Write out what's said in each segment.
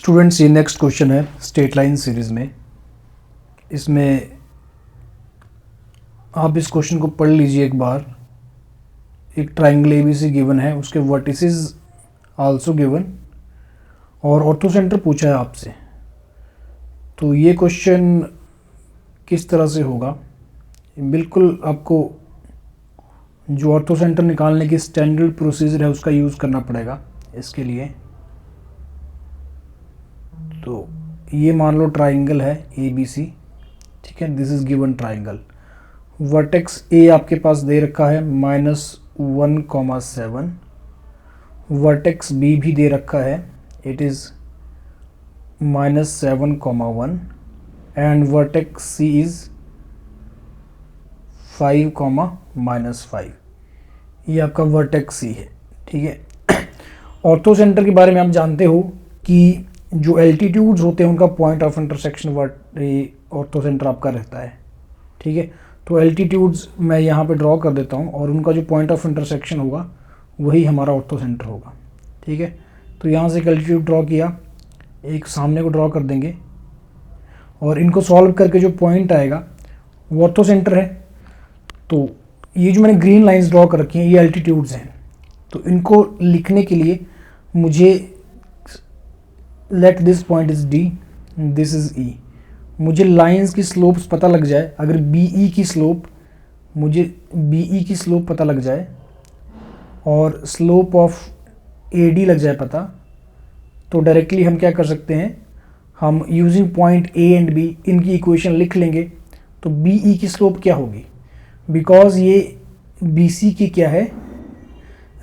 Students, ये next question है straight line series में। इसमें आप इस क्वेश्चन को पढ़ लीजिए एक बार। एक ट्राइंगल एबीसी गिवन है, उसके वर्टिसेस आल्सो गिवन और ऑर्थो सेंटर पूछा है आपसे। तो ये क्वेश्चन किस तरह से होगा, बिल्कुल आपको जो ऑर्थो सेंटर निकालने की स्टैंडर्ड प्रोसीजर है उसका यूज़ करना पड़ेगा इसके लिए। तो ये मान लो ट्राइंगल है ए बी सी, ठीक है। This is given triangle. Vertex ए आपके पास दे रखा है -1,7। वर्टेक्स बी भी दे रखा है, it is -7,1 and vertex C is 5,-5। ये आपका वर्टेक्स सी है, ठीक है। ऑर्थो सेंटर के बारे में आप जानते हो कि जो एल्टीट्यूड्स होते हैं उनका point of intersection ortho centre आपका रहता है, ठीक है। तो एल्टीट्यूड्स मैं यहाँ पे ड्रॉ कर देता हूँ और उनका जो पॉइंट ऑफ इंटरसेक्शन होगा वही हमारा ऑर्थो सेंटर होगा, ठीक है। तो यहाँ से एक एल्टीट्यूड ड्रॉ किया, एक सामने को ड्रॉ कर देंगे और इनको सॉल्व करके जो पॉइंट आएगा वो ऑर्थो सेंटर है। तो ये जो मैंने ग्रीन लाइंस ड्रॉ कर रखी हैं ये एल्टीट्यूड्स हैं। तो इनको लिखने के लिए मुझे let this point is D, this is E. मुझे लाइंस की स्लोप्स पता लग जाए, अगर बी ई की स्लोप, मुझे बी ई की स्लोप पता लग जाए और स्लोप ऑफ ए डी लग जाए पता, तो डायरेक्टली हम क्या कर सकते हैं, हम using point A and B इनकी इक्वेशन लिख लेंगे। तो बी ई की स्लोप क्या होगी, बिकॉज ये बी सी की क्या है,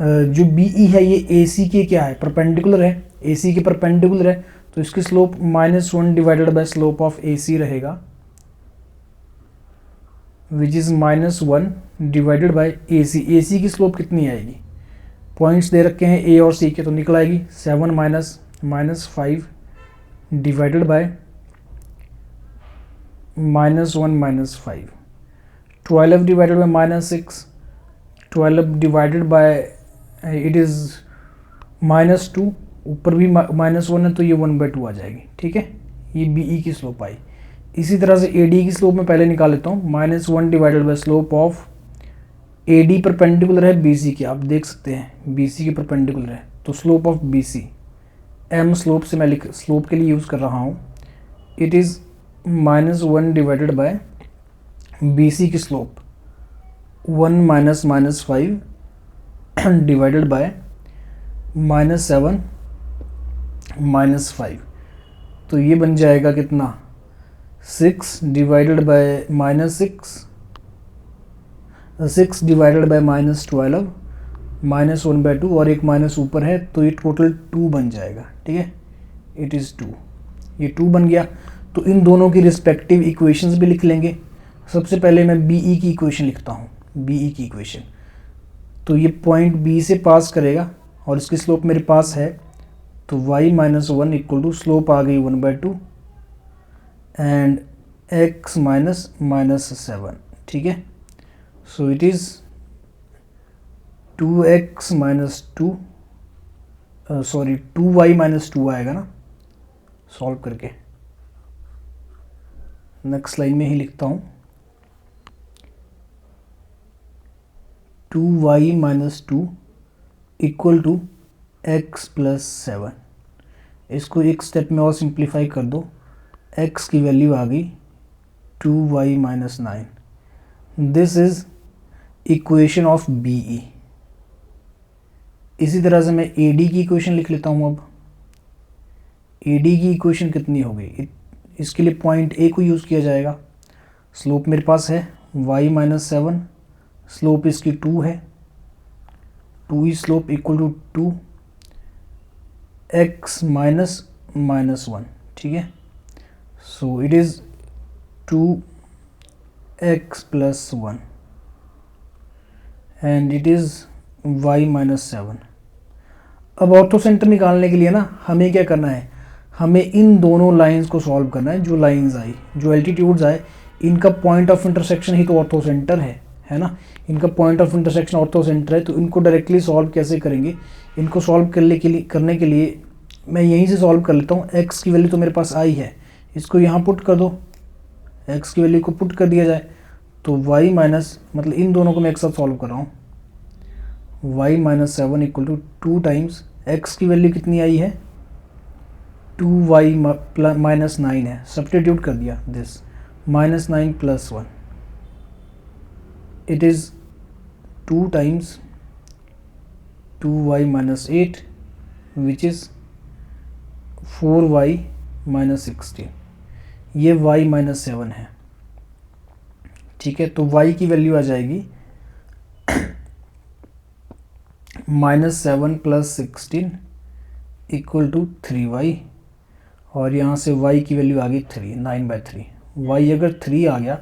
जो बी ई है ये ए सी के क्या है, परपेंडिकुलर है, ए सी के परपेंडिकुलर है। तो इसकी slope -1 divided by slope of A C रहेगा, which is -1 divided by A C. A C की स्लोप कितनी आएगी, पॉइंट्स दे रखे हैं ए और सी के, तो निकल आएगी 7 -5 divided by -1 -5। 12 divided by -6, 12 divided by it is -2, ऊपर भी -1 है तो ये 1/2 आ जाएगी, ठीक है। ये बी ई की स्लोप आई। इसी तरह से ए डी की स्लोप मैं पहले निकाल लेता हूँ, -1 divided by slope of A D perpendicular है बी सी के, आप देख सकते हैं बी सी के परपेंडिकुलर है, तो slope of B C M slope से मैं स्लोप के लिए यूज़ कर रहा हूँ, it is -1 divided by B C की स्लोप 1 -5 डिवाइडेड बाय -7 -5। तो ये बन जाएगा कितना, 6 डिवाइडेड बाय -6 डिवाइडेड बाय -12 -1/2 और एक माइनस ऊपर है तो ये टोटल 2 बन जाएगा, ठीक है। इट इज़ 2, ये 2 बन गया। तो इन दोनों की रिस्पेक्टिव इक्वेशंस भी लिख लेंगे। सबसे पहले मैं बी ई की इक्वेशन लिखता हूँ, बी ई की इक्वेशन। तो ये पॉइंट बी से पास करेगा और इसकी स्लोप मेरे पास है, तो y -1 इक्वल टू स्लोप आ गई 1/2 एंड x -7, ठीक है। सो इट इज़ 2y -2 आएगा ना, सॉल्व करके। नेक्स्ट लाइन में ही लिखता हूँ 2y -2 इक्वल टू x + 7। इसको एक स्टेप में और सिंप्लीफाई कर दो, x की वैल्यू आ गई 2y -9। This is equation of B E. इसी तरह से मैं ए डी की इक्वेशन लिख लेता हूँ। अब ए डी की इक्वेशन कितनी हो गई, इसके लिए पॉइंट ए को यूज़ किया जाएगा। स्लोप मेरे पास है y -7, स्लोप इसकी 2 है, 2 ई स्लोप इक्वल टू 2 x -1, ठीक है। So it is 2x + 1 and it is y -7। अब ऑर्थो सेंटर निकालने के लिए ना हमें क्या करना है, हमें इन दोनों लाइंस को सॉल्व करना है। जो लाइंस आई, जो एल्टीट्यूड्स आए, इनका पॉइंट ऑफ इंटरसेक्शन ही तो ऑर्थो सेंटर है ना। इनका point of intersection ortho centre है, तो इनको डायरेक्टली सॉल्व कैसे करेंगे, इनको सॉल्व करने के लिए मैं यहीं से सॉल्व कर लेता हूँ। x की वैल्यू तो मेरे पास आई है, इसको यहाँ पुट कर दो, x की वैल्यू को पुट कर दिया जाए तो y माइनस, मतलब इन दोनों को मैं एक साथ सॉल्व कर रहा हूँ, y minus 7 equal to 2 times x की वैल्यू कितनी आई है 2y माइनस 9 है, सब्स्टिट्यूट कर दिया this minus 9 plus 1, it is 2 times 2y minus 8 which is 4y minus 16, ये y माइनस 7 है। ठीक है, तो y की वैल्यू आ जाएगी minus 7 plus 16 equal to 3y, और यहाँ से y की वैल्यू आ गई 3, 9/3। y अगर 3 आ गया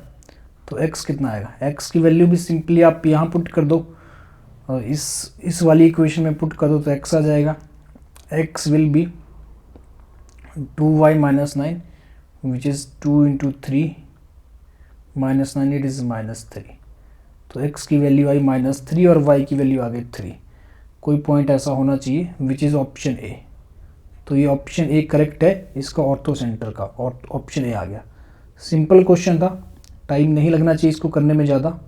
तो x कितना आएगा, x की वैल्यू भी सिंपली आप यहाँ पुट कर दो और इस वाली इक्वेशन में पुट कर दो तो x आ जाएगा, x will be 2y minus 9 which is 2 into 3 minus 9, it is minus 3। तो x की वैल्यू आई माइनस 3 और y की वैल्यू आ गई 3। कोई पॉइंट ऐसा होना चाहिए विच इज़ ऑप्शन ए। तो ये ऑप्शन ए करेक्ट है इसका ऑर्थो सेंटर का, और ऑप्शन ए आ गया। सिंपल क्वेश्चन था, टाइम नहीं लगना चाहिए इसको करने में ज़्यादा।